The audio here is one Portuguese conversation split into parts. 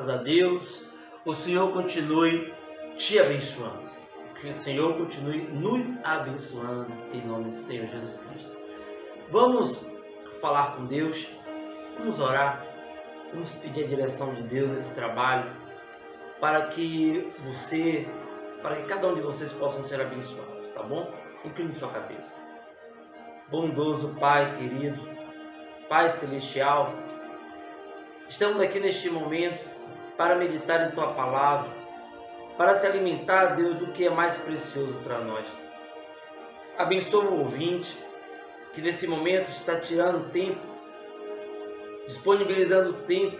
Graças a Deus, o Senhor continue te abençoando. Que o Senhor continue nos abençoando em nome do Senhor Jesus Cristo. Vamos falar com Deus, vamos orar, vamos pedir a direção de Deus nesse trabalho, para que cada um de vocês possam ser abençoados, tá bom? Incline sua cabeça. Bondoso Pai querido, Pai celestial, estamos aqui neste momento para meditar em Tua Palavra, para se alimentar, Deus, do que é mais precioso para nós. Abençoa o ouvinte, que nesse momento está tirando tempo, disponibilizando tempo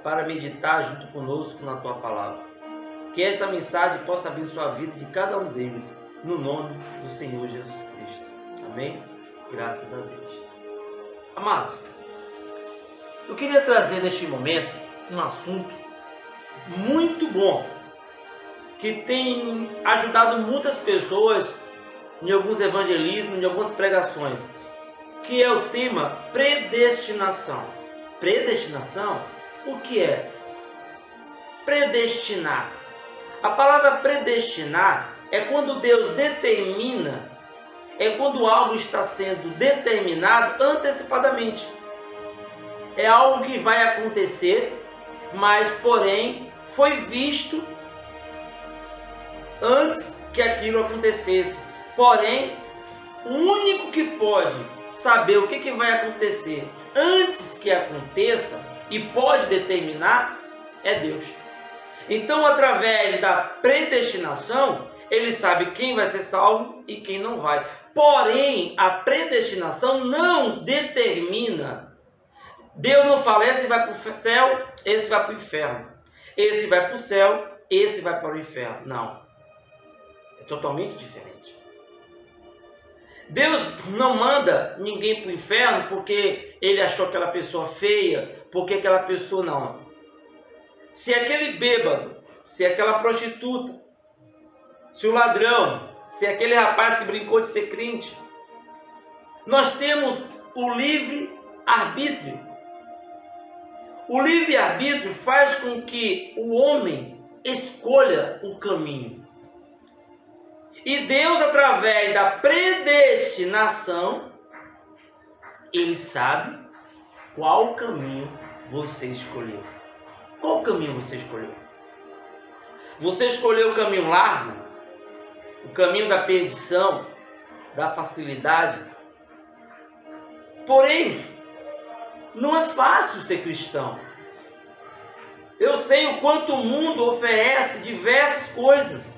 para meditar junto conosco na Tua Palavra. Que esta mensagem possa abençoar a vida de cada um deles, no nome do Senhor Jesus Cristo. Amém? Graças a Deus. Amados, eu queria trazer neste momento um assunto muito bom, que tem ajudado muitas pessoas em alguns evangelismos, em algumas pregações, que é o tema predestinação. Predestinação? O que é? Predestinar. A palavra predestinar é quando Deus determina, é quando algo está sendo determinado antecipadamente. É algo que vai acontecer, mas porém foi visto antes que aquilo acontecesse. Porém, o único que pode saber o que vai acontecer antes que aconteça e pode determinar é Deus. Então, através da predestinação, Ele sabe quem vai ser salvo e quem não vai. Porém, a predestinação não determina. Deus não fala, esse vai para o céu, esse vai para o inferno. Esse vai para o céu, esse vai para o inferno. Não. É totalmente diferente. Deus não manda ninguém para o inferno porque Ele achou aquela pessoa feia, porque aquela pessoa não. Se aquele bêbado, se aquela prostituta, se o ladrão, se aquele rapaz que brincou de ser crente, nós temos o livre-arbítrio. O livre-arbítrio faz com que o homem escolha o caminho. E Deus, através da predestinação, Ele sabe qual caminho você escolheu. Qual caminho você escolheu? Você escolheu o caminho largo? O caminho da perdição? Da facilidade? Porém, não é fácil ser cristão. Eu sei o quanto o mundo oferece diversas coisas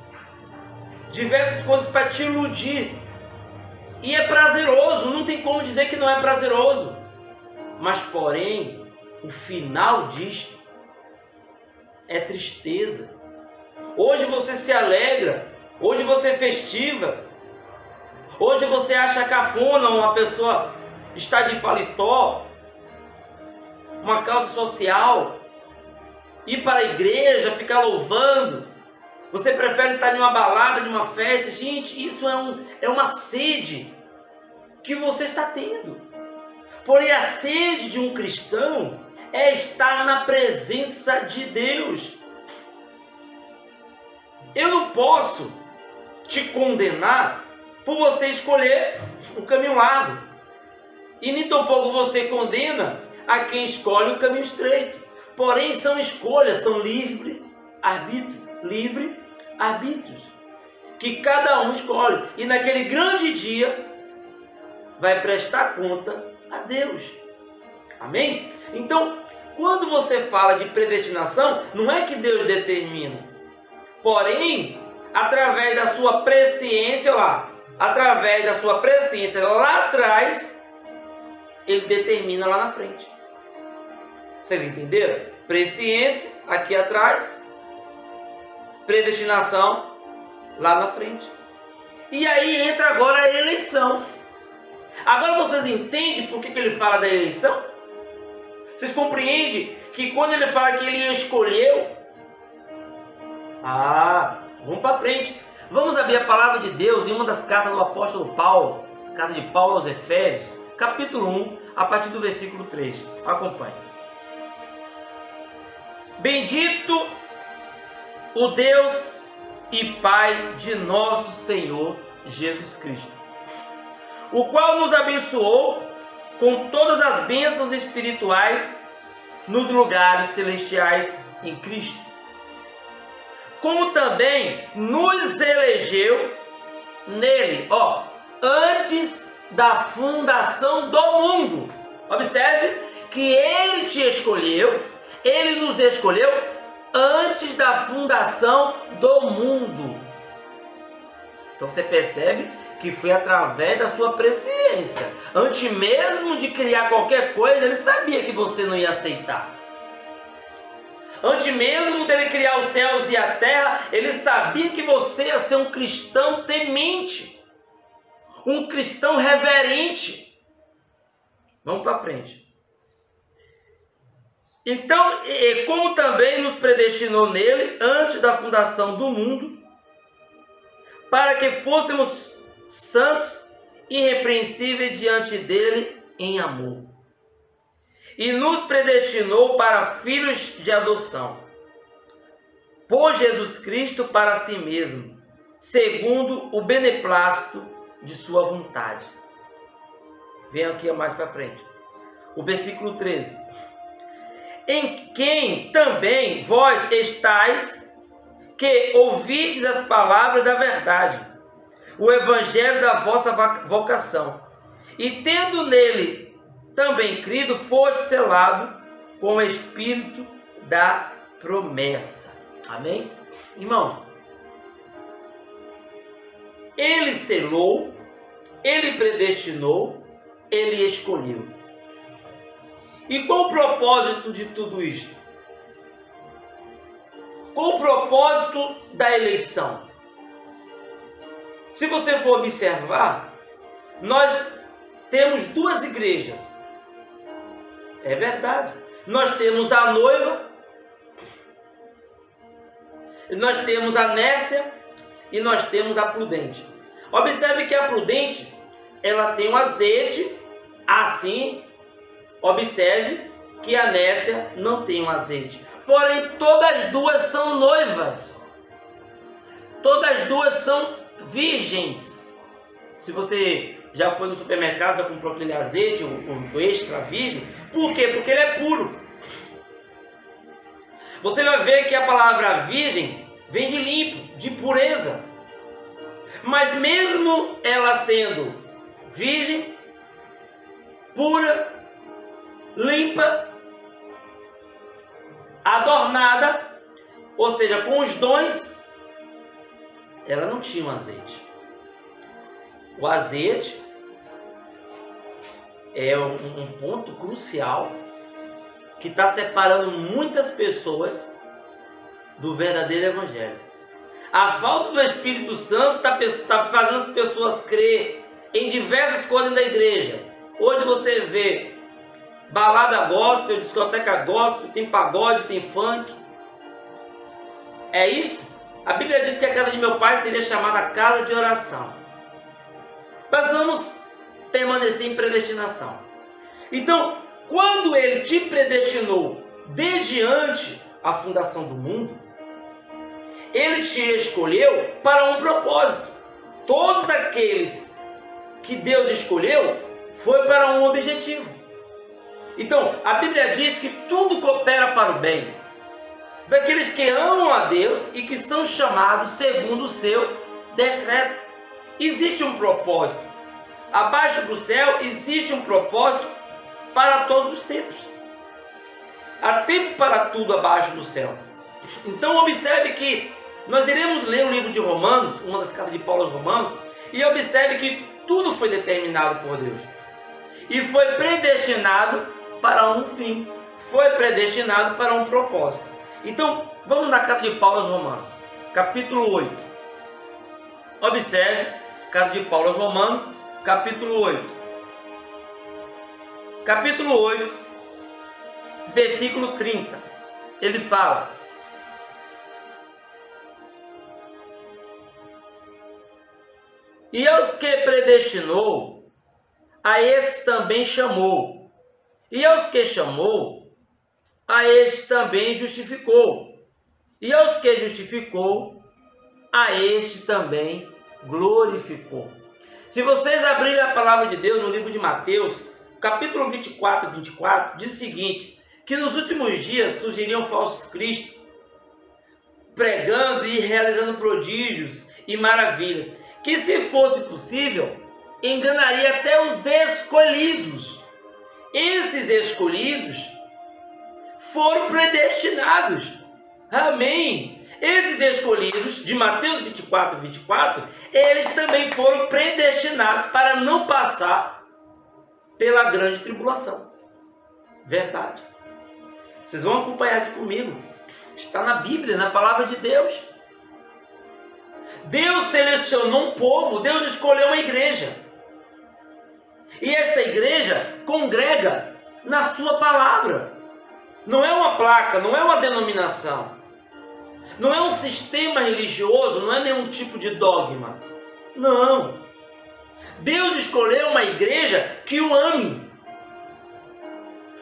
para te iludir. E é prazeroso, não tem como dizer que não é prazeroso. Mas, porém, o final disto é tristeza. Hoje você se alegra, hoje você é festiva, hoje você acha cafona uma pessoa está de paletó, uma calça social, ir para a igreja, ficar louvando. Você prefere estar em uma balada, de uma festa. Gente, isso é uma sede que você está tendo. Porém, a sede de um cristão é estar na presença de Deus. Eu não posso te condenar por você escolher o caminho largo. E nem tampouco você condena a quem escolhe o caminho estreito. Porém, são escolhas, são livre-arbítrios, que cada um escolhe. E naquele grande dia vai prestar conta a Deus. Amém? Então, quando você fala de predestinação, não é que Deus determina. Porém, através da sua presciência lá atrás, Ele determina lá na frente. Vocês entenderam? Presciência aqui atrás, predestinação lá na frente. E aí entra agora a eleição. Agora vocês entendem por que ele fala da eleição? Vocês compreendem que quando ele fala que ele escolheu, vamos para frente. Vamos abrir a palavra de Deus em uma das cartas do apóstolo Paulo, carta de Paulo aos Efésios, capítulo 1, a partir do versículo 3. Acompanhe. Bendito o Deus e Pai de nosso Senhor Jesus Cristo, o qual nos abençoou com todas as bênçãos espirituais nos lugares celestiais em Cristo, como também nos elegeu nele, antes da fundação do mundo. Observe que ele te escolheu, ele nos escolheu antes da fundação do mundo. Então você percebe que foi através da sua presciência. Antes mesmo de criar qualquer coisa, ele sabia que você não ia aceitar. Antes mesmo dele criar os céus e a terra, ele sabia que você ia ser um cristão temente, um cristão reverente. Vamos para frente. Então, como também nos predestinou nele antes da fundação do mundo, para que fôssemos santos e irrepreensíveis diante dele em amor. E nos predestinou para filhos de adoção, por Jesus Cristo para si mesmo, segundo o beneplácito de sua vontade. Venha aqui mais para frente. O versículo 13. Em quem também vós estáis, que ouvistes as palavras da verdade, o evangelho da vossa vocação, e tendo nele também crido, foste selado com o Espírito da promessa. Amém? Irmãos, ele selou, ele predestinou, ele escolheu. E qual o propósito de tudo isto? Qual o propósito da eleição? Se você for observar, nós temos duas igrejas. É verdade. Nós temos a noiva, nós temos a nécia e nós temos a prudente. Observe que a prudente, ela tem um azeite, assim. Observe que a nécia não tem um azeite. Porém, todas duas são noivas. Todas duas são virgens. Se você já foi no supermercado, já comprou aquele azeite, o extra virgem. Por quê? Porque ele é puro. Você vai ver que a palavra virgem vem de limpo, de pureza. Mas mesmo ela sendo virgem, pura, limpa, adornada, ou seja, com os dons, ela não tinha um azeite. O azeite é um ponto crucial que está separando muitas pessoas do verdadeiro evangelho. A falta do Espírito Santo está fazendo as pessoas crer em diversas coisas da igreja. Hoje você vê balada gospel, discoteca gospel, tem pagode, tem funk. É isso? A Bíblia diz que a casa de meu pai seria chamada casa de oração. Mas vamos permanecer em predestinação. Então, quando ele te predestinou desde antes a fundação do mundo, ele te escolheu para um propósito. Todos aqueles que Deus escolheu foi para um objetivo. Então, a Bíblia diz que tudo coopera para o bem daqueles que amam a Deus e que são chamados segundo o seu decreto. Existe um propósito. Abaixo do céu existe um propósito para todos os tempos. Há tempo para tudo abaixo do céu. Então observe que nós iremos ler o livro de Romanos, uma das cartas de Paulo aos Romanos, e observe que tudo foi determinado por Deus. E foi predestinado para um fim. Foi predestinado para um propósito. Então, vamos na carta de Paulo aos Romanos, capítulo 8. Observe, carta de Paulo aos Romanos, capítulo 8. Capítulo 8, versículo 30. Ele fala: e aos que predestinou, a esses também chamou. E aos que chamou, a este também justificou. E aos que justificou, a este também glorificou. Se vocês abrirem a palavra de Deus no livro de Mateus, capítulo 24 e 24, diz o seguinte, que nos últimos dias surgiriam falsos cristos, pregando e realizando prodígios e maravilhas, que se fosse possível, enganaria até os escolhidos. Esses escolhidos foram predestinados. Amém. Esses escolhidos, de Mateus 24 e 24, eles também foram predestinados para não passar pela grande tribulação. Verdade. Vocês vão acompanhar aqui comigo. Está na Bíblia, na palavra de Deus. Deus selecionou um povo, Deus escolheu uma igreja. E esta igreja congrega na sua palavra. Não é uma placa, não é uma denominação. Não é um sistema religioso, não é nenhum tipo de dogma. Não. Deus escolheu uma igreja que o ame.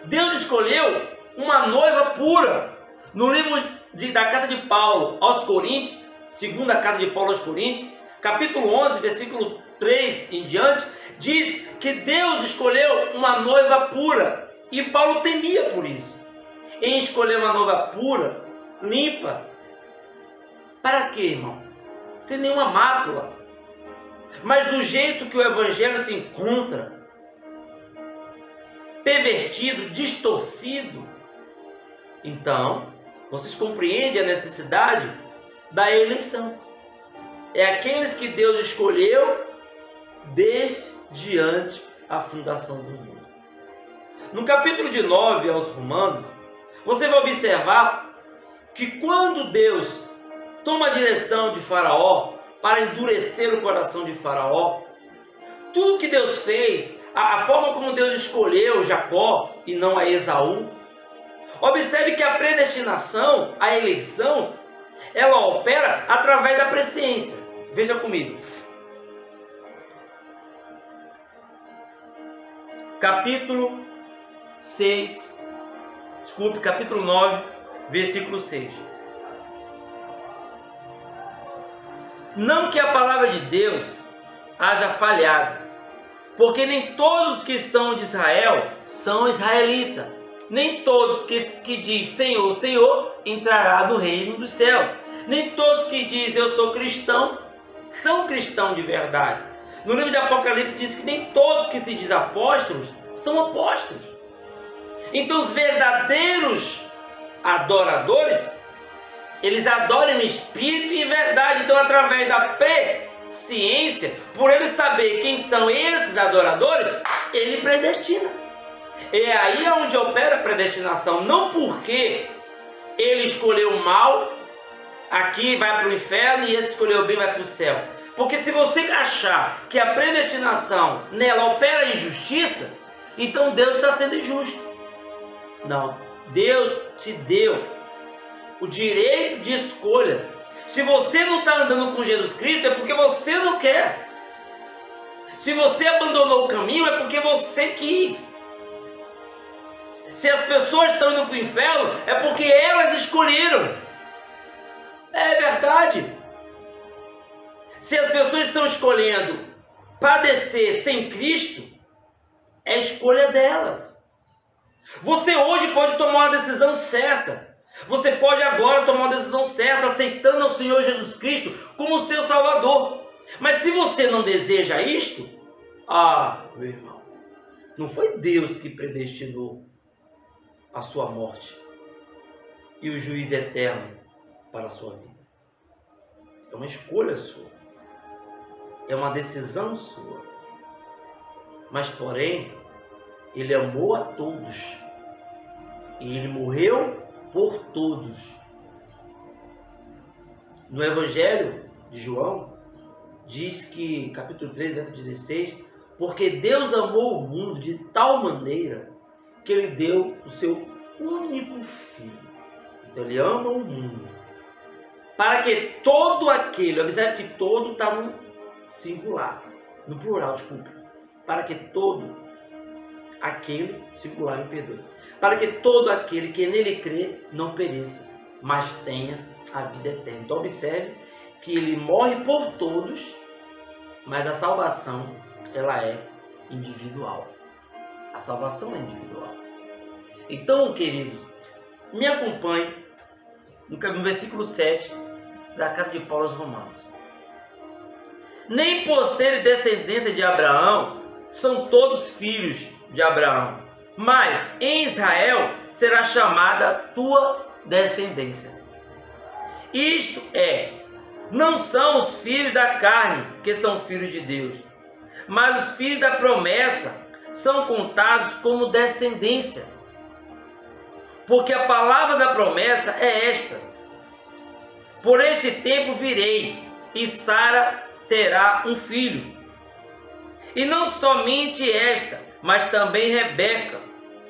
Deus escolheu uma noiva pura. No livro da carta de Paulo aos Coríntios, segunda carta de Paulo aos Coríntios, capítulo 11, versículo 3 em diante, diz que Deus escolheu uma noiva pura. E Paulo temia por isso. Em escolher uma noiva pura, limpa. Para quê, irmão? Sem nenhuma mácula. Mas do jeito que o evangelho se encontra, pervertido, distorcido, então, vocês compreendem a necessidade da eleição. É aqueles que Deus escolheu desde antes a fundação do mundo. No capítulo de 9 aos Romanos, você vai observar que quando Deus toma a direção de Faraó para endurecer o coração de Faraó, tudo que Deus fez, a forma como Deus escolheu Jacó e não a Esaú, observe que a predestinação, a eleição, ela opera através da presciência. Veja comigo. Capítulo 9, versículo 6. Não que a palavra de Deus haja falhado, porque nem todos que são de Israel são israelitas. Nem todos que diz Senhor, Senhor, entrará no reino dos céus. Nem todos que dizem eu sou cristão, são cristãos de verdade. No livro de Apocalipse diz que nem todos que se diz apóstolos, são apóstolos. Então os verdadeiros adoradores, eles adoram em espírito e em verdade. Então através da presciência, por ele saber quem são esses adoradores, ele predestina. É aí onde opera a predestinação. Não porque ele escolheu o mal, aqui vai para o inferno, e esse escolheu o bem, vai para o céu. Porque se você achar que a predestinação nela opera injustiça, então Deus está sendo injusto. Não. Deus te deu o direito de escolha. Se você não está andando com Jesus Cristo, é porque você não quer. Se você abandonou o caminho, é porque você quis. Se as pessoas estão indo para o inferno, é porque elas escolheram. É verdade. Se as pessoas estão escolhendo padecer sem Cristo, é escolha delas. Você hoje pode tomar uma decisão certa. Você pode agora tomar uma decisão certa, aceitando ao Senhor Jesus Cristo como seu Salvador. Mas se você não deseja isto, meu irmão, não foi Deus que predestinou a sua morte e o juízo eterno para a sua vida. É uma escolha sua. É uma decisão sua. Mas, porém, Ele amou a todos. E Ele morreu por todos. No Evangelho de João, diz que, capítulo 3, verso 16, porque Deus amou o mundo de tal maneira que Ele deu o seu único Filho. Então Ele ama o mundo. Para que todo aquele, observe que todo está no singular, no plural, desculpa. Para que todo aquele, singular, me perdoe. para que todo aquele que nele crê não pereça, mas tenha a vida eterna. Então observe que ele morre por todos, mas a salvação, ela é individual. A salvação é individual. Então, queridos, me acompanhe no versículo 7 da carta de Paulo aos Romanos. Nem por serem descendentes de Abraão, são todos filhos de Abraão, mas em Israel será chamada a tua descendência. Isto é, não são os filhos da carne que são filhos de Deus, mas os filhos da promessa são contados como descendência. Porque a palavra da promessa é esta: por este tempo virei, e Sara terá um filho. E não somente esta, mas também Rebeca,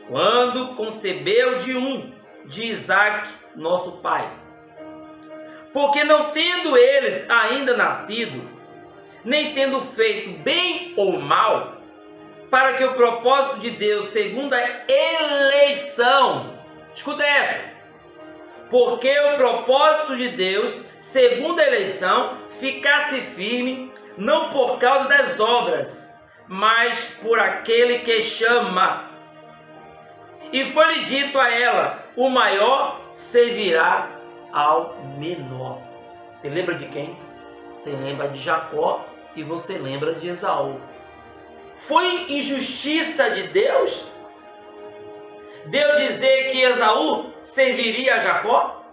quando concebeu de Isaque, nosso pai. Porque não tendo eles ainda nascido, nem tendo feito bem ou mal, para que o propósito de Deus, segundo a eleição, escuta essa, porque o propósito de Deus, segundo a eleição, ficasse firme, não por causa das obras, mas por aquele que chama. E foi-lhe dito a ela: o maior servirá ao menor. Você lembra de quem? Você lembra de Jacó e você lembra de Esaú. Foi injustiça de Deus dizer que Esaú serviria a Jacó?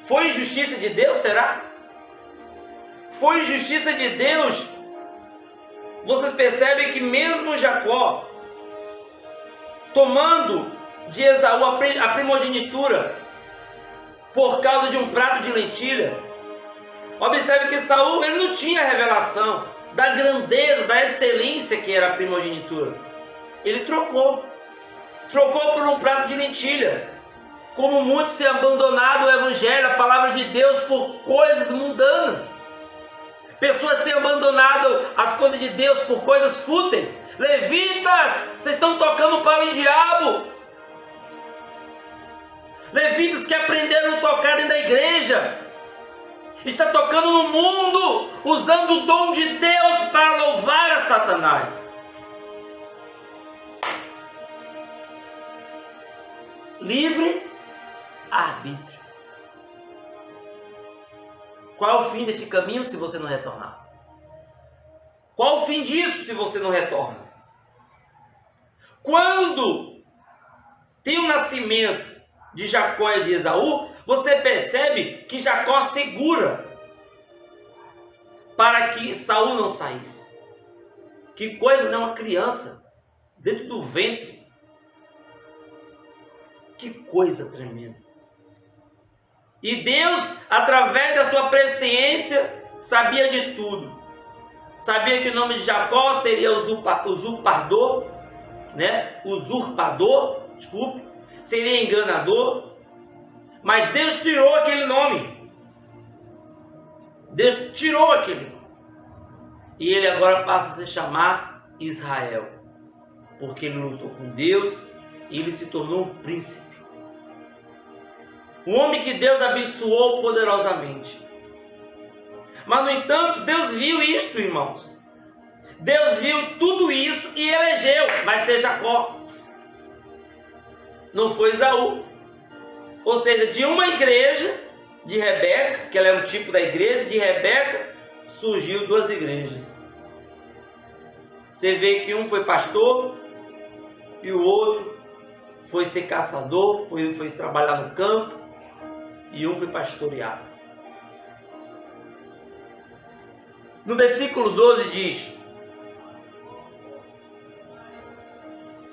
Foi injustiça de Deus, será? Foi injustiça de Deus? Vocês percebem que mesmo Jacó, tomando de Esaú a primogenitura, por causa de um prato de lentilha, observe que Saul, ele não tinha revelação da grandeza, da excelência que era a primogenitura. Ele trocou por um prato de lentilha, como muitos têm abandonado o evangelho, a palavra de Deus, por coisas mundanas. Pessoas têm abandonado as coisas de Deus por coisas fúteis. Levitas, vocês estão tocando para o diabo. Levitas que aprenderam a tocar dentro da igreja, está tocando no mundo, usando o dom de Deus para louvar a Satanás. Livre arbítrio. Qual é o fim desse caminho se você não retornar? Qual o fim disso se você não retorna? Quando tem o nascimento de Jacó e de Esaú, você percebe que Jacó segura para que Saul não saísse. Que coisa, não é uma criança dentro do ventre. Que coisa tremenda. E Deus, através da sua presciência, sabia de tudo. Sabia que o nome de Jacó seria usurpador, seria enganador. Mas Deus tirou aquele nome. Deus tirou aquele nome. E ele agora passa a se chamar Israel. Porque ele lutou com Deus e ele se tornou um príncipe. Um homem que Deus abençoou poderosamente. Mas, no entanto, Deus viu isto, irmãos. Deus viu tudo isso e elegeu. Vai ser Jacó. Não foi Esaú. Ou seja, de uma igreja de Rebeca, que ela é um tipo da igreja, de Rebeca, surgiu duas igrejas. Você vê que um foi pastor e o outro foi ser caçador, foi trabalhar no campo, e um foi pastorear. No versículo 12 diz: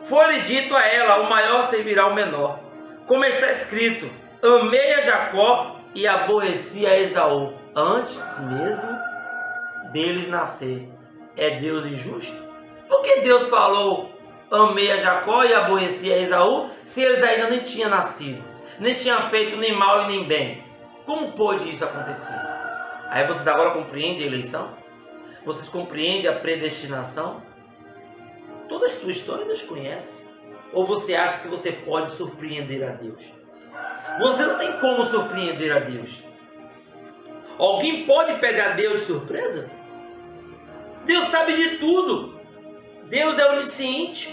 foi-lhe dito a ela: o maior servirá ao menor. Como está escrito: amei a Jacó e aborreci a Esaú, antes mesmo deles nascer. É Deus injusto? Por que Deus falou: amei a Jacó e aborreci a Esaú, se eles ainda nem tinham nascido, nem tinham feito nem mal e nem bem? Como pôde isso acontecer? Aí vocês agora compreendem a eleição? Vocês compreendem a predestinação? Toda a sua história Deus conhece. Ou você acha que você pode surpreender a Deus? Você não tem como surpreender a Deus. Alguém pode pegar Deus de surpresa? Deus sabe de tudo. Deus é onisciente.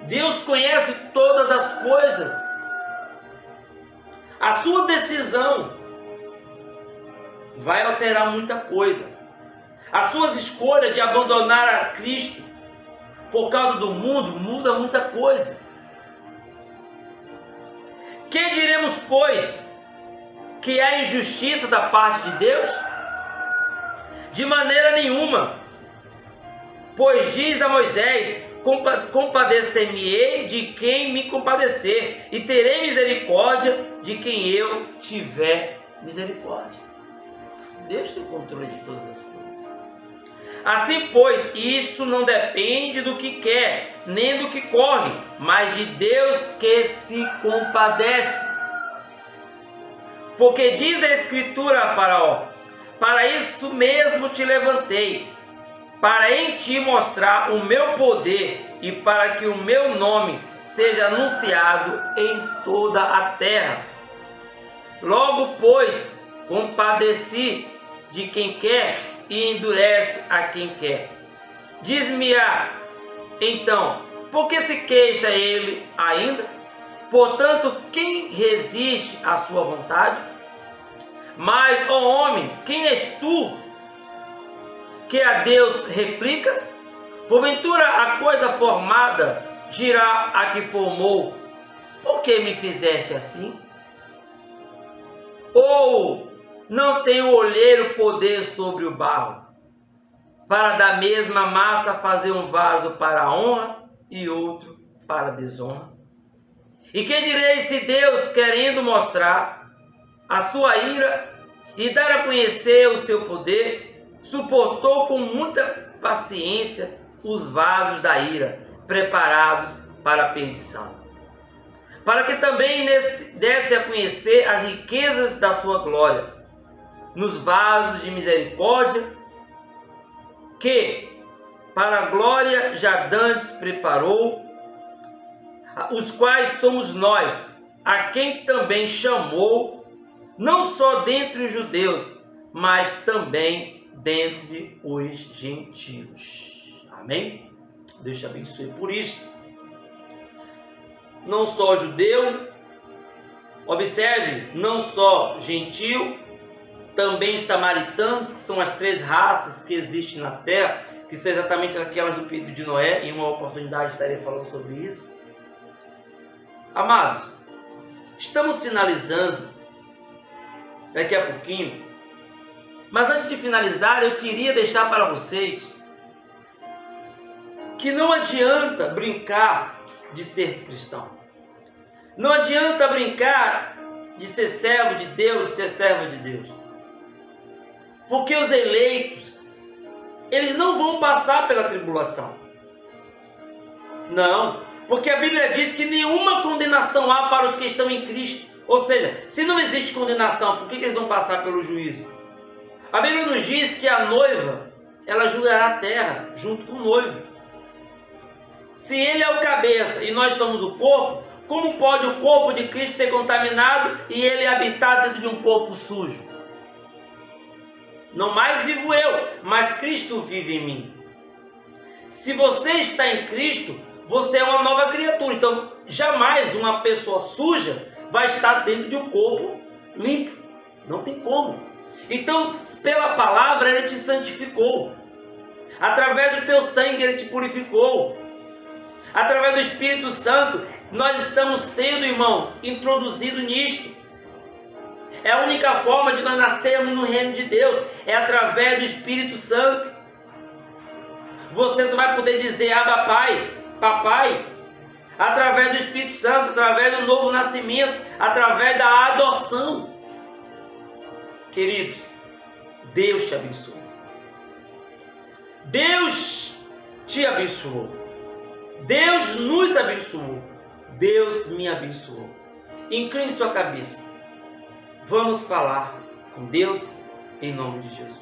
Deus conhece todas as coisas. A sua decisão vai alterar muita coisa. As suas escolhas de abandonar a Cristo por causa do mundo muda muita coisa. Que diremos, pois, que há injustiça da parte de Deus? De maneira nenhuma. Pois diz a Moisés: compadecer-me-ei de quem me compadecer, e terei misericórdia de quem eu tiver misericórdia. Deus tem controle de todas as coisas. Assim, pois, isto não depende do que quer, nem do que corre, mas de Deus que se compadece. Porque diz a Escritura a Faraó: para isso mesmo te levantei, para em ti mostrar o meu poder e para que o meu nome seja anunciado em toda a terra. Logo, pois, compadeci de quem quer e endurece a quem quer. Diz-me-ás, então, por que se queixa ele ainda? Portanto, quem resiste à sua vontade? Mas, ó homem, quem és tu que a Deus replicas? Porventura a coisa formada dirá a que formou: por que me fizeste assim? Ou não tem o olheiro poder sobre o barro, para da mesma massa fazer um vaso para a honra e outro para a desonra? E que direi se Deus, querendo mostrar a sua ira e dar a conhecer o seu poder, suportou com muita paciência os vasos da ira, preparados para a perdição, para que também desse a conhecer as riquezas da sua glória, nos vasos de misericórdia, que para a glória já dantes preparou, os quais somos nós, a quem também chamou, não só dentre os judeus, mas também dentre os gentios. Amém? Deus te abençoe por isso. Não só judeu, observe, não só gentil, também os samaritanos, que são as três raças que existem na terra, que são exatamente aquelas do período de Noé. Em uma oportunidade estarei falando sobre isso. Amados, estamos finalizando daqui a pouquinho, mas antes de finalizar, eu queria deixar para vocês que não adianta brincar de ser cristão. Não adianta brincar de ser servo de Deus, de ser serva de Deus. Porque os eleitos, eles não vão passar pela tribulação. Não, porque a Bíblia diz que nenhuma condenação há para os que estão em Cristo. Ou seja, se não existe condenação, por que eles vão passar pelo juízo? A Bíblia nos diz que a noiva, ela julgará a terra junto com o noivo. Se ele é o cabeça e nós somos o corpo, como pode o corpo de Cristo ser contaminado e ele habitar dentro de um corpo sujo? Não mais vivo eu, mas Cristo vive em mim. Se você está em Cristo, você é uma nova criatura. Então, jamais uma pessoa suja vai estar dentro de um corpo limpo. Não tem como. Então, pela palavra, Ele te santificou. Através do teu sangue, Ele te purificou. Através do Espírito Santo, nós estamos sendo, irmãos, introduzidos nisto. É a única forma de nós nascermos no reino de Deus, é através do Espírito Santo. Você só vai poder dizer Abba Pai, Papai, através do Espírito Santo, através do novo nascimento, através da adoção. Queridos, Deus te abençoe. Deus te abençoou. Deus nos abençoou. Deus me abençoou. Incline sua cabeça. Vamos falar com Deus em nome de Jesus.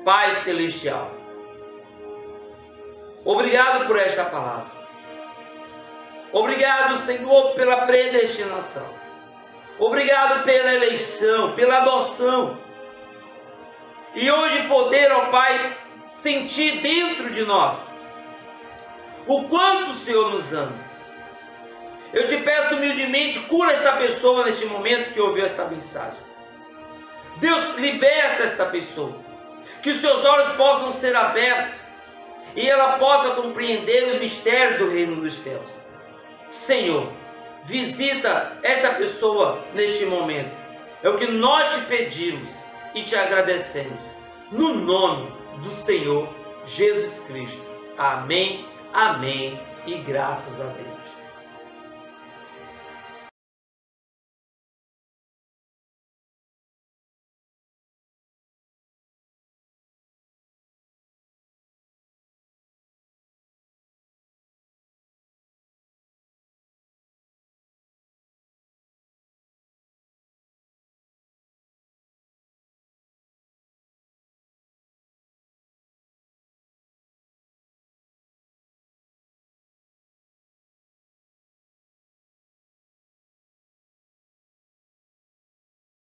Pai Celestial, obrigado por esta palavra. Obrigado, Senhor, pela predestinação. Obrigado pela eleição, pela adoção. E hoje poder, ó Pai, sentir dentro de nós o quanto o Senhor nos ama. Eu te peço humildemente, cura esta pessoa neste momento que ouviu esta mensagem. Deus, liberta esta pessoa. Que os seus olhos possam ser abertos e ela possa compreender o mistério do reino dos céus. Senhor, visita esta pessoa neste momento. É o que nós te pedimos e te agradecemos. No nome do Senhor Jesus Cristo. Amém, amém e graças a Deus.